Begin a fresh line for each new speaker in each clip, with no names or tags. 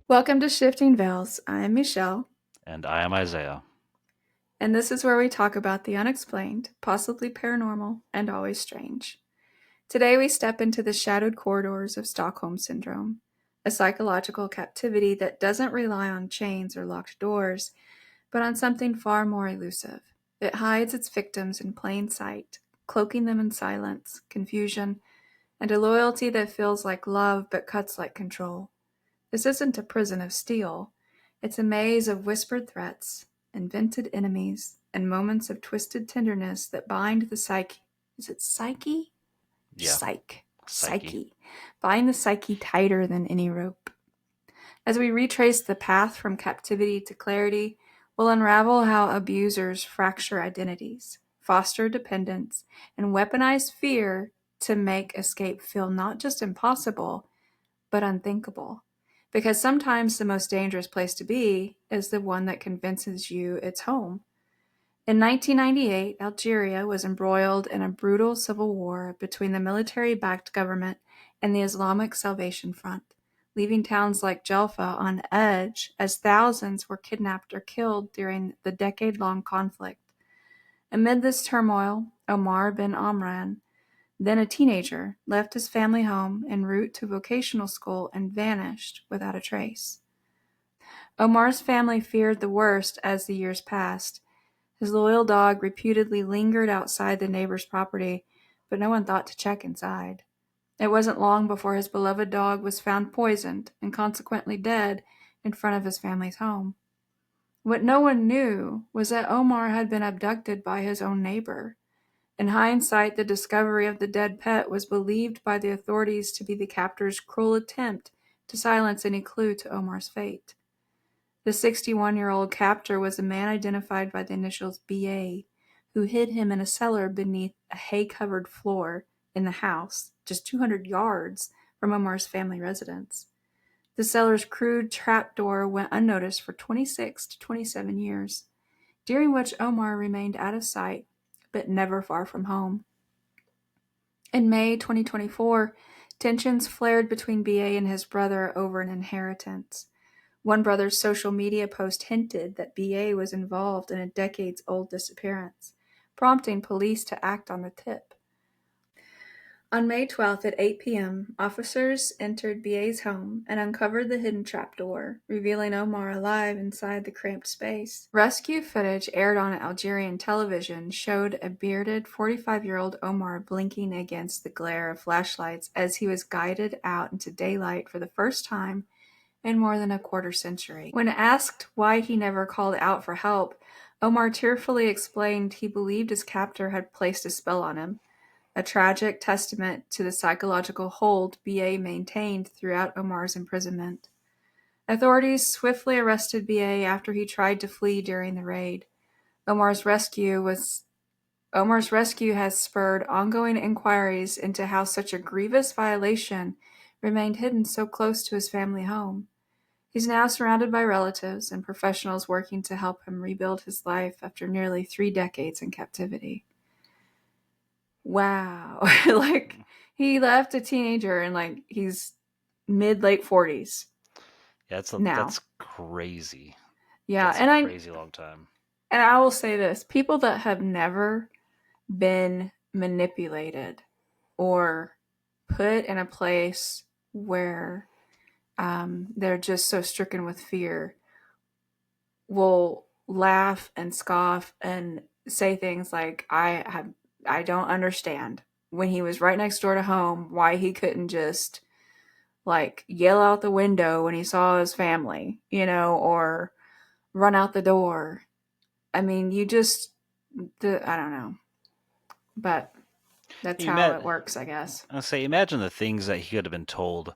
Welcome to Shifting Veils. I'm Michelle,
And I am Isaiah.
and this is where we talk about the unexplained, possibly paranormal, and always strange. Today we step into the shadowed corridors of Stockholm Syndrome, a psychological captivity that doesn't rely on chains or locked doors, but on something far more elusive. It hides its victims in plain sight, cloaking them in silence, confusion, and a loyalty that feels like love but cuts like control. This isn't a prison of steel. It's a maze of whispered threats, invented enemies, and moments of twisted tenderness that bind the psyche. Is it psyche?
Yeah, Psyche.
Psyche. Bind the psyche tighter than any rope. As we retrace the path from captivity to clarity, we'll unravel how abusers fracture identities, foster dependence, and weaponize fear to make escape feel not just impossible, but unthinkable. Because sometimes the most dangerous place to be is the one that convinces you it's home. In 1998, Algeria was embroiled in a brutal civil war between the military backed government and the Islamic Salvation Front, leaving towns like Jaffa on edge as thousands were kidnapped or killed during the decade long conflict. Amid this turmoil, Omar bin Amran, then a teenager, left his family home en route to vocational school and vanished without a trace. Omar's family feared the worst as the years passed. His loyal dog reputedly lingered outside the neighbor's property, but no one thought to check inside. It wasn't long before his beloved dog was found poisoned and consequently dead in front of his family's home. What no one knew was that Omar had been abducted by his own neighbor. In hindsight, the discovery of the dead pet was believed by the authorities to be the captor's cruel attempt to silence any clue to Omar's fate. The 61-year-old captor was a man identified by the initials BA, who hid him in a cellar beneath a hay-covered floor in the house, just 200 yards from Omar's family residence. The cellar's crude trapdoor went unnoticed for 26 to 27 years, during which Omar remained out of sight, but never far from home. In May 2024, tensions flared between BA and his brother over an inheritance. One brother's social media post hinted that BA was involved in a decades-old disappearance, prompting police to act on the tip. On May 12th at 8 p.m., officers entered BA's home and uncovered the hidden trapdoor, revealing Omar alive inside the cramped space. Rescue footage aired on Algerian television showed a bearded 45-year-old Omar blinking against the glare of flashlights as he was guided out into daylight for the first time in more than a quarter century. When asked why he never called out for help, Omar tearfully explained he believed his captor had placed a spell on him, a tragic testament to the psychological hold BA maintained throughout Omar's imprisonment. Authorities swiftly arrested BA after he tried to flee during the raid. Omar's rescue was Omar's rescue has spurred ongoing inquiries into how such a grievous violation remained hidden so close to his family home. He's now surrounded by relatives and professionals working to help him rebuild his life after nearly 3 decades in captivity. Wow. Like, he left a teenager and, like, he's mid late 40s
Yeah,
now.
that's crazy.
Yeah,
That's a
and
crazy long time.
I will say this, people that have never been manipulated or put in a place where they're just so stricken with fear will laugh and scoff and say things like, I don't understand, when he was right next door to home, why he couldn't just like yell out the window when he saw his family, or run out the door. I mean, I don't know, but that's
You
how
met,
it works, I guess.
I say, imagine the things that he could have been told.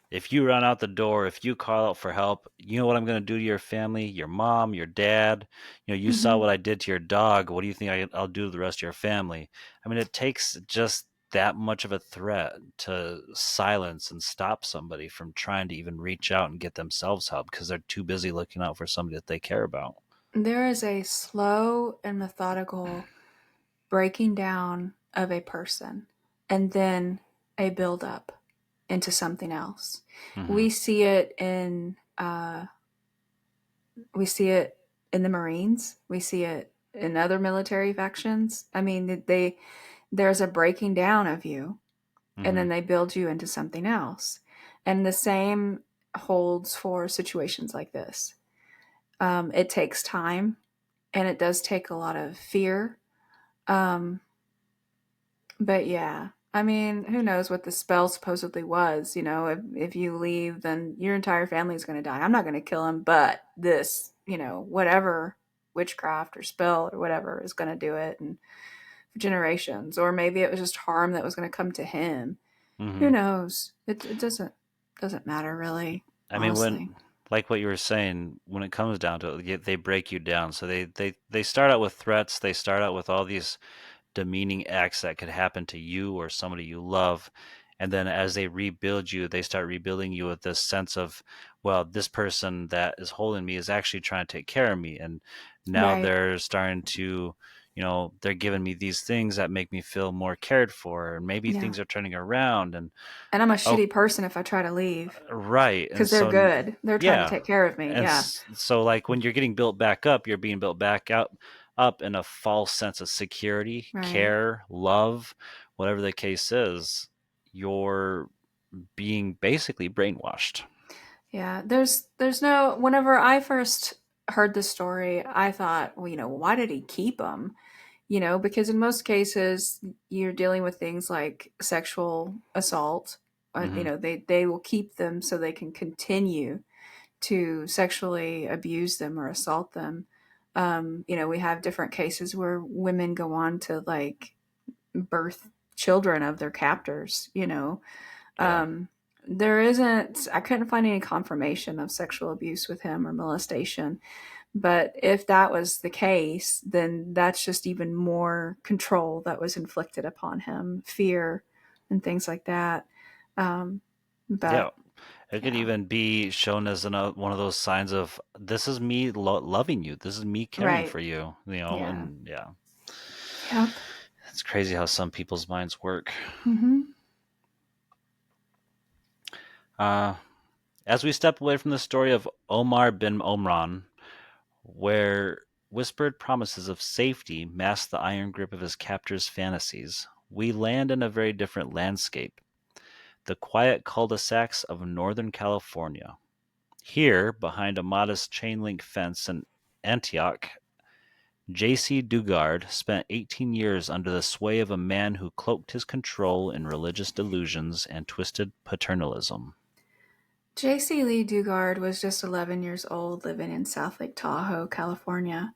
If you run out the door, if you call out for help, you know what I'm going to do to your family, your mom, your dad. You saw
Hmm.
what I did to your dog. What do you think I'll do to the rest of your family? I mean, it takes just that much of a threat to silence and stop somebody from trying to even reach out and get themselves help because they're too busy looking out for somebody that they care about.
There is a slow and methodical breaking down of a person and then a build up into something else.
Hmm.
We see it in Uh, we see it in the Marines. We see it in other military factions. I mean, there's a breaking down of you, and
Mm-hmm.
then they build you into something else. And the same holds for situations like this. It takes time, and it does take a lot of fear. Um, but yeah, I mean, who knows what the spell supposedly was? You know, if you leave, then your entire family is going to die. I'm not going to kill him, but this, whatever witchcraft or spell or whatever is going to do it, and for generations. Or maybe it was just harm that was going to come to him.
Mm-hmm.
Who knows? It doesn't matter really,
I mean,
honestly.
like what you were saying, when it comes down to it, they break you down. So they start out with threats. They start out with all these demeaning acts that could happen to you or somebody you love. And then as they rebuild you, they start rebuilding you with this sense of, well, this person that is holding me is actually trying to take care of me. And now
Right.
they're starting to, they're giving me these things that make me feel more cared for. And maybe
Yeah.
things are turning around. And,
And I'm a
oh,
shitty person if I try to leave
right. And
because they're
so,
good. They're trying to
yeah.
take care of me.
And
Yeah.
so, like, when you're getting built back up, you're being built back up in a false sense of security,
Right.
care, love, whatever the case is. You're being basically brainwashed.
Yeah, there's no. Whenever I first heard the story, I thought, well, why did he keep them? Because in most cases you're dealing with things like sexual assault.
Hmm.
They will keep them so they can continue to sexually abuse them or assault them. We have different cases where women go on to like birth children of their captors.
Yeah.
um, there isn't, I couldn't find any confirmation of sexual abuse with him or molestation. But if that was the case, then that's just even more control that was inflicted upon him, fear, and things like that. Um,
Yeah.
but
It could
yeah,
even be shown as one of those signs of, this is me loving you. This is me caring
right.
for you,
Yeah.
and yeah.
Yep.
It's crazy how some people's minds work.
Mm-hmm.
Uh, as we step away from the story of Omar bin Omran, where whispered promises of safety mask the iron grip of his captor's fantasies, we land in a very different landscape, the quiet cul-de-sacs of Northern California. Here, behind a modest chain link fence in Antioch, J.C. Dugard spent 18 years under the sway of a man who cloaked his control in religious delusions and twisted paternalism.
J.C. Lee Dugard was just 11 years old living in South Lake Tahoe, California.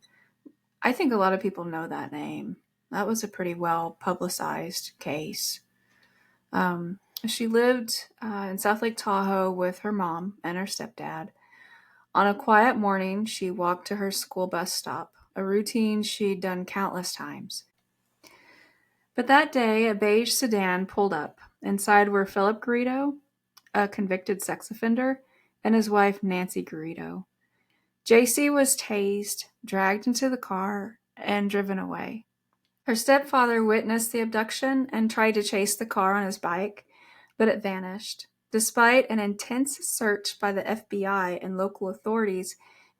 I think a lot of people know that name. That was a pretty well publicized case. She lived in South Lake Tahoe with her mom and her stepdad. On a quiet morning, she walked to her school bus stop, a routine she'd done countless times. But that day, a beige sedan pulled up. Inside were Philip Garrido, a convicted sex offender, and his wife, Nancy Garrido. JC was tased, dragged into the car, and driven away. Her stepfather witnessed the abduction and tried to chase the car on his bike, but it vanished. Despite an intense search by the FBI and local authorities,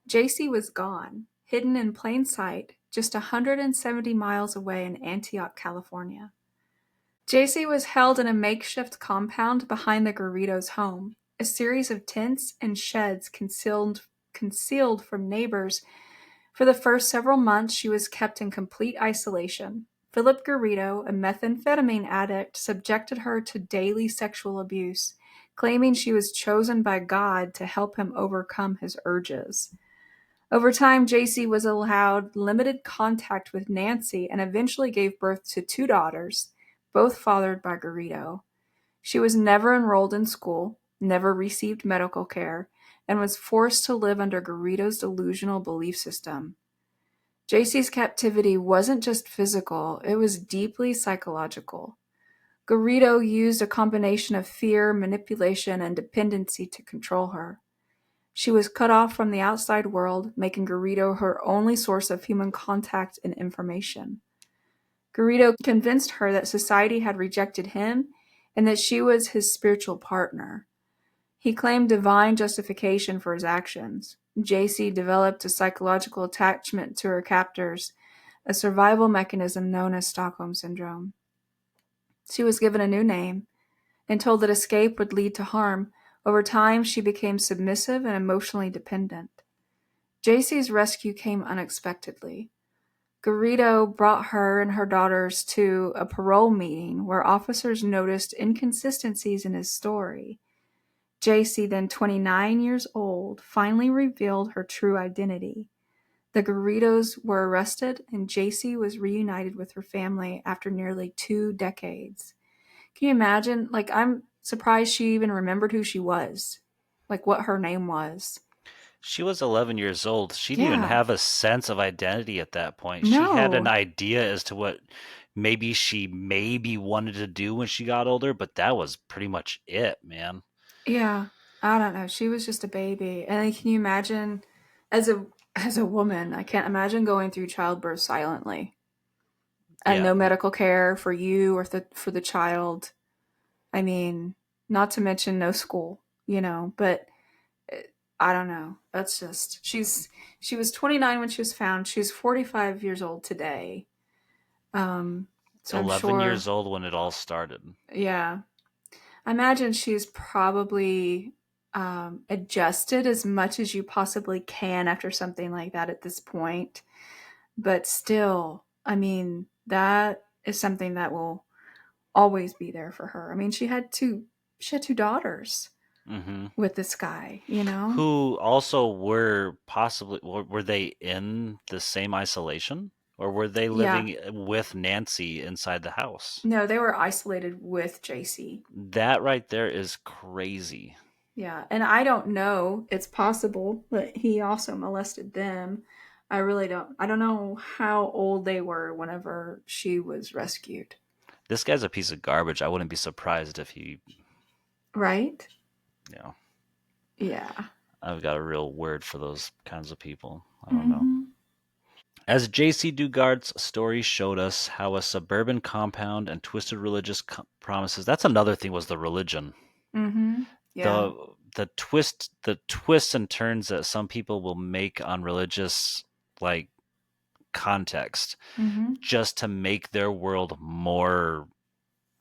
JC was gone, hidden in plain sight, just 170 miles away in Antioch, California. JC was held in a makeshift compound behind the Garridos' home, a series of tents and sheds concealed from neighbors. For the first several months, she was kept in complete isolation. Philip Garrido, a methamphetamine addict, subjected her to daily sexual abuse, claiming she was chosen by God to help him overcome his urges. Over time, JC was allowed limited contact with Nancy and eventually gave birth to two daughters, both fathered by Garrido. She was never enrolled in school, never received medical care, and was forced to live under Garrido's delusional belief system. JC's captivity wasn't just physical, it was deeply psychological. Garrido used a combination of fear, manipulation, and dependency to control her. She was cut off from the outside world, making Garrido her only source of human contact and information. Garrido convinced her that society had rejected him and that she was his spiritual partner. He claimed divine justification for his actions. JC developed a psychological attachment to her captors, a survival mechanism known as Stockholm Syndrome. She was given a new name and told that escape would lead to harm. Over time, she became submissive and emotionally dependent. JC's rescue came unexpectedly. Garrido brought her and her daughters to a parole meeting where officers noticed inconsistencies in his story. JC, then 29 years old, finally revealed her true identity. The Garridos were arrested, and JC was reunited with her family after nearly 2 decades. Can you imagine? Like, I'm surprised she even remembered who she was, like what her name was.
She was 11 years old. She didn't even
Yeah.
have a sense of identity at that point. She had an
No.
idea as to what maybe she maybe wanted to do when she got older, but that was pretty much it, man.
Yeah. I don't know. She was just a baby. And can you imagine as a woman, I can't imagine going through childbirth silently and
Yeah,
no medical care for you or for the child. I mean, not to mention no school, but I don't know. That's just she was 29 when she was found. She's 45 years old today. Um so I'm
11
sure,
years old when it all started.
yeah. I imagine she's probably adjusted as much as you possibly can after something like that at this point. But still, I mean, that is something that will always be there for her. I mean, she had two daughters
Hmm.
with this guy.
Who also were possibly, were they in the same isolation? Or were they
Yeah.
living with Nancy inside the house?
No, they were isolated with JC.
That right there is crazy.
Yeah, and I don't know. It's possible that he also molested them. I really don't. I don't know how old they were whenever she was rescued.
This guy's a piece of garbage. I wouldn't be surprised if he,
Right?
you know,
Yeah.
I've got a real word for those kinds of people. I don't know.
Mhm.
As J.C. Dugard's story showed us how a suburban compound and twisted religious promises, that's another thing, was the religion.
Mhm. Yeah.
The twists and turns that some people will make on religious, like, context,
Mhm.
just to make their world more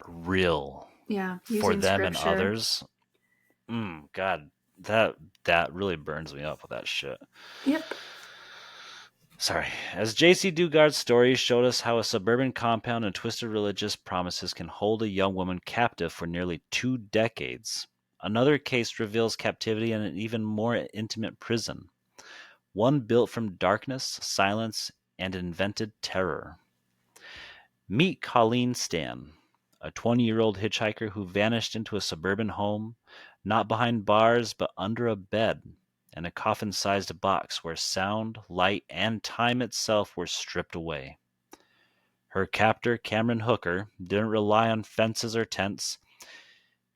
real
Yeah,
for
using
them and
scripture.
others. God, that that really burns me up with that shit.
Yep.
Sorry. As J.C. Dugard's story showed us how a suburban compound and twisted religious promises can hold a young woman captive for nearly 2 decades. Another case reveals captivity in an even more intimate prison, one built from darkness, silence, and invented terror. Meet Colleen Stan, a 20-year-old hitchhiker who vanished into a suburban home, not behind bars, but under a bed and a coffin-sized box where sound, light, and time itself were stripped away. Her captor, Cameron Hooker, didn't rely on fences or tents.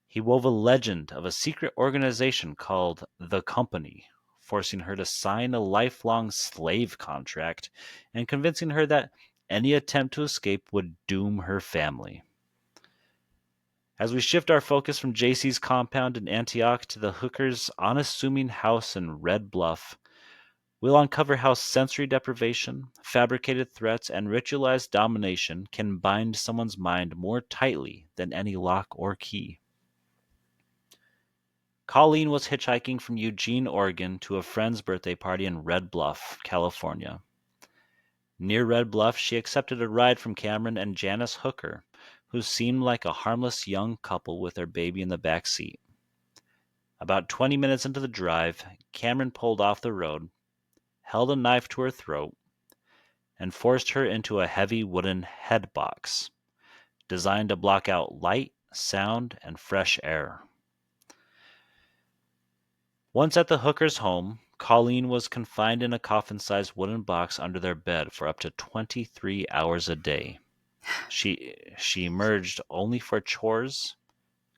He wove a legend of a secret organization called The Company, forcing her to sign a lifelong slave contract and convincing her that any attempt to escape would doom her family. As we shift our focus from JC's compound in Antioch to the Hooker's unassuming house in Red Bluff, we'll uncover how sensory deprivation, fabricated threats, and ritualized domination can bind someone's mind more tightly than any lock or key. Colleen was hitchhiking from Eugene, Oregon to a friend's birthday party in Red Bluff, California. Near Red Bluff, she accepted a ride from Cameron and Janice Hooker, who seemed like a harmless young couple with their baby in the back seat. About 20 minutes into the drive, Cameron pulled off the road, held a knife to her throat, and forced her into a heavy wooden head box, designed to block out light, sound, and fresh air. Once at the Hooker's home, Colleen was confined in a coffin-sized wooden box under their bed for up to 23 hours a day. She emerged only for chores,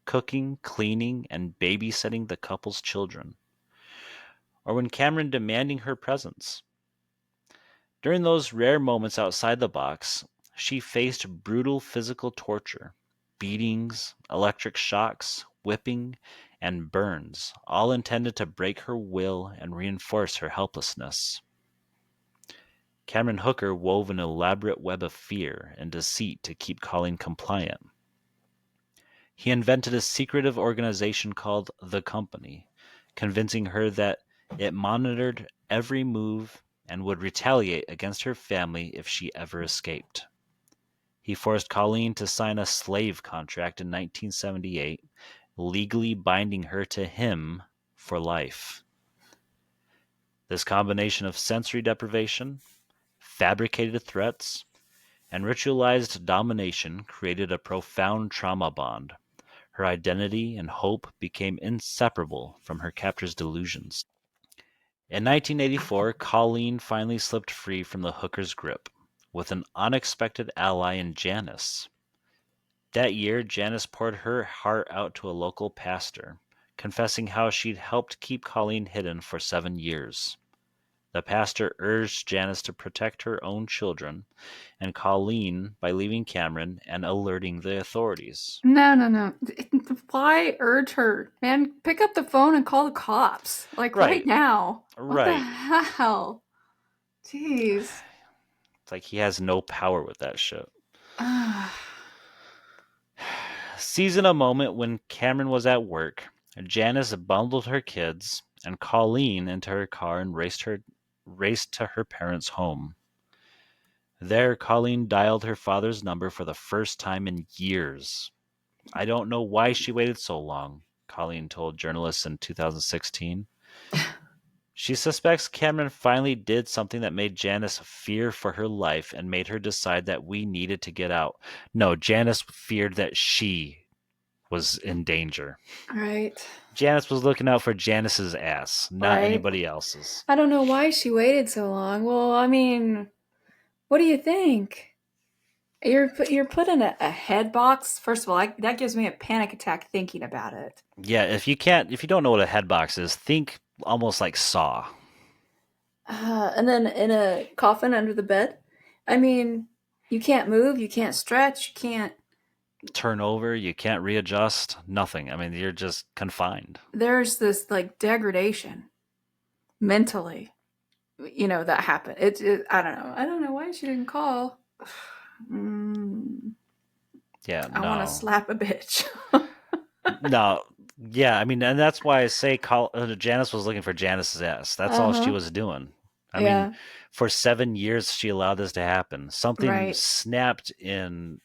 cooking, cleaning, and babysitting the couple's children, or when Cameron demanding her presence. During those rare moments outside the box, she faced brutal physical torture, beatings, electric shocks, whipping, and burns, all intended to break her will and reinforce her helplessness. Cameron Hooker wove an elaborate web of fear and deceit to keep Colleen compliant. He invented a secretive organization called the Company, convincing her that it monitored every move and would retaliate against her family if she ever escaped. He forced Colleen to sign a slave contract in 1978, legally binding her to him for life. This combination of sensory deprivation, fabricated threats, and ritualized domination created a profound trauma bond. Her identity and hope became inseparable from her captor's delusions. In 1984, Colleen finally slipped free from the hooker's grip, with an unexpected ally in Janice. That year, Janice poured her heart out to a local pastor, confessing how she'd helped keep Colleen hidden for 7 years. The pastor urged Janice to protect her own children and Colleen by leaving Cameron and alerting the authorities.
No, no, no. Why urge her? Man, pick up the phone and call the cops. Like right
Right,
now. What the
right.
hell? Jeez.
It's like he has no power with that shit. Seizing a moment when Cameron was at work, Janice bundled her kids and Colleen into her car and raced to her parents' home. There, Colleen dialed her father's number for the first time in years. I don't know why she waited so long, Colleen told journalists in 2016. She suspects Cameron finally did something that made Janice fear for her life and made her decide that we needed to get out. No, Janice feared that she was in danger.
Right.
Janice was looking out for Janice's ass, not
Right.
anybody else's.
I don't know why she waited so long. Well, I mean, what do you think? You're put in a head box. First of all, that gives me a panic attack thinking about it.
Yeah, if you don't know what a head box is, think almost like Saw.
And then in a coffin under the bed. I mean, you can't move, you can't stretch, you can't.
Turn over, you can't readjust, nothing. I mean, you're just confined.
There's this like degradation mentally, that happened. I don't know. I don't know why she didn't call. Mm,
Yeah,
I want to
no.
slap a bitch.
No, yeah, I mean, and that's why I say Janice was looking for Janice's ass. That's
Uh
all she
huh.
was doing. I mean,
Yeah.
for 7 years she allowed this to happen. Something
Right.
snapped in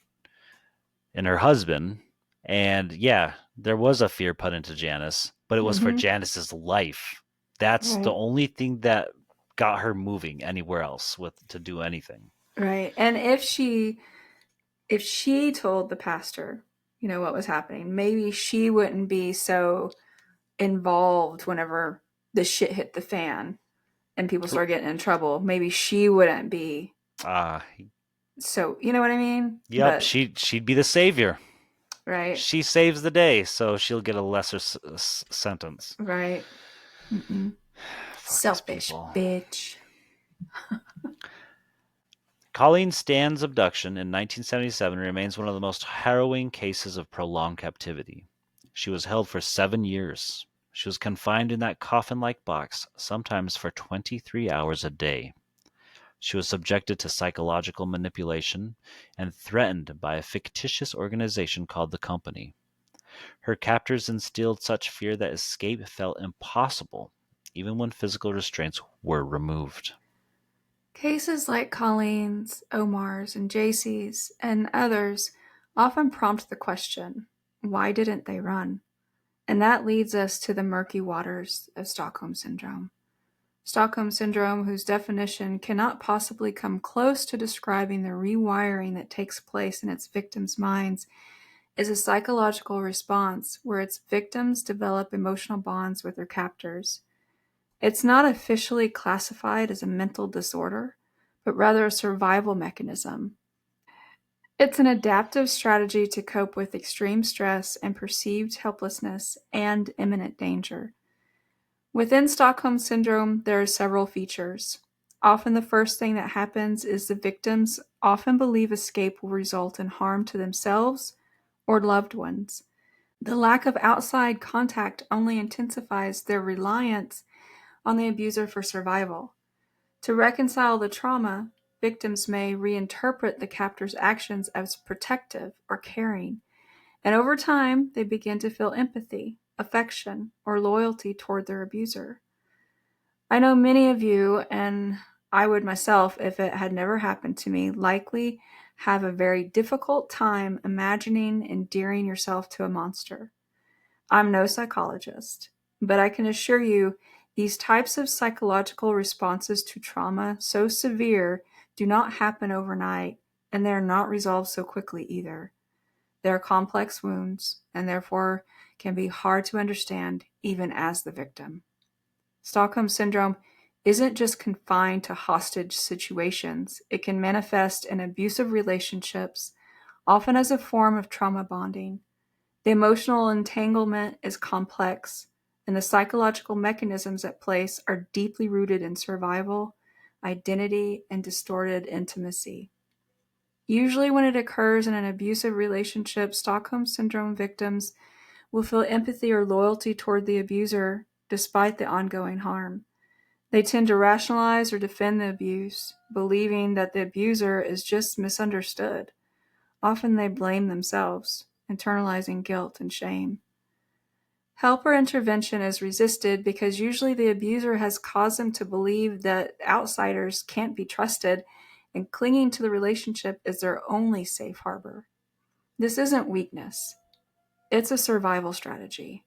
her husband, and yeah, there was a fear put into Janice, but it was for
Mm-hmm.
Janice's life. That's the
Right.
only thing that got her moving anywhere else with to do anything.
Right. And if she told the pastor, what was happening, maybe she wouldn't be so involved whenever the shit hit the fan and people start getting in trouble. Maybe she wouldn't be
Uh,
so, you know what I mean?
yep,
But
she'd be the savior.
right,
She saves the day, so she'll get a lesser sentence.
right. Mm-mm.
Fuck these
Selfish
people.
bitch.
Colleen Stan's abduction in 1977 remains one of the most harrowing cases of prolonged captivity. She was held for 7 years. She was confined in that coffin like box, sometimes for 23 hours a day. She was subjected to psychological manipulation and threatened by a fictitious organization called the Company. Her captors instilled such fear that escape felt impossible, even when physical restraints were removed.
Cases like Colleen's, Omar's, and JC's, and others often prompt the question, why didn't they run? And that leads us to the murky waters of Stockholm Syndrome. Stockholm Syndrome, whose definition cannot possibly come close to describing the rewiring that takes place in its victims' minds, is a psychological response where its victims develop emotional bonds with their captors. It's not officially classified as a mental disorder, but rather a survival mechanism. It's an adaptive strategy to cope with extreme stress and perceived helplessness and imminent danger. Within Stockholm Syndrome, there are several features. Often the first thing that happens is the victims often believe escape will result in harm to themselves or loved ones. The lack of outside contact only intensifies their reliance on the abuser for survival. To reconcile the trauma, victims may reinterpret the captor's actions as protective or caring, and over time they begin to feel empathy, affection, or loyalty toward their abuser. I know many of you, and I would myself, if it had never happened to me, likely have a very difficult time imagining endearing yourself to a monster. I'm no psychologist, but I can assure you these types of psychological responses to trauma so severe do not happen overnight, and they are not resolved so quickly either. They are complex wounds, and therefore can be hard to understand even as the victim. Stockholm Syndrome isn't just confined to hostage situations. It can manifest in abusive relationships, often as a form of trauma bonding. The emotional entanglement is complex, and the psychological mechanisms at play are deeply rooted in survival, identity, and distorted intimacy. Usually, when it occurs in an abusive relationship, Stockholm Syndrome victims will feel empathy or loyalty toward the abuser despite the ongoing harm. They tend to rationalize or defend the abuse, believing that the abuser is just misunderstood. Often they blame themselves, internalizing guilt and shame. Help or intervention is resisted because usually the abuser has caused them to believe that outsiders can't be trusted, and clinging to the relationship is their only safe harbor. This isn't weakness, it's a survival strategy.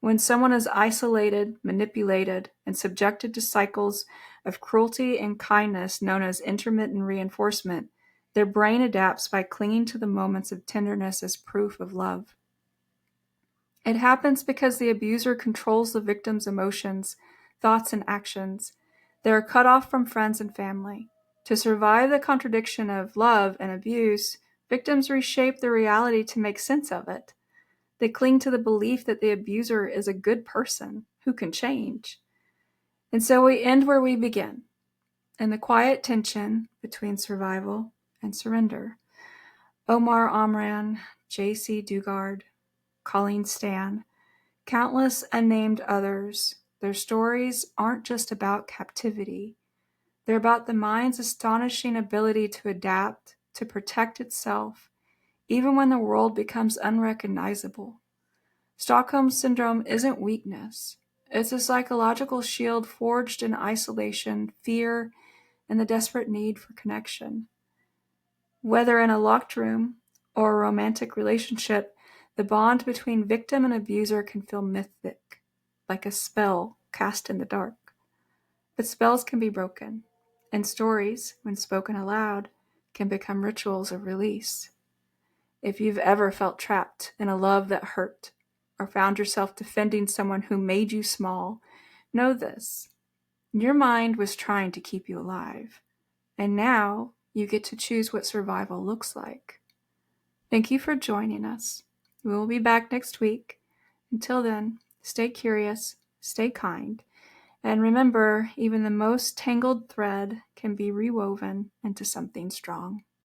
When someone is isolated, manipulated, and subjected to cycles of cruelty and kindness known as intermittent reinforcement, their brain adapts by clinging to the moments of tenderness as proof of love. It happens because the abuser controls the victim's emotions, thoughts, and actions. They are cut off from friends and family. To survive the contradiction of love and abuse, victims reshape the reality to make sense of it. They cling to the belief that the abuser is a good person who can change. And so we end where we begin, in the quiet tension between survival and surrender. Omar Amran, J.C. Dugard, Colleen Stan, countless unnamed others, their stories aren't just about captivity. They're about the mind's astonishing ability to adapt, to protect itself, even when the world becomes unrecognizable. Stockholm Syndrome isn't weakness. It's a psychological shield forged in isolation, fear, and the desperate need for connection. Whether in a locked room or a romantic relationship, the bond between victim and abuser can feel mythic, like a spell cast in the dark. But spells can be broken, and stories, when spoken aloud, can become rituals of release. If you've ever felt trapped in a love that hurt, or found yourself defending someone who made you small, know this. Your mind was trying to keep you alive, and now you get to choose what survival looks like. Thank you for joining us. We will be back next week. Until then, stay curious, stay kind, and remember, even the most tangled thread can be rewoven into something strong.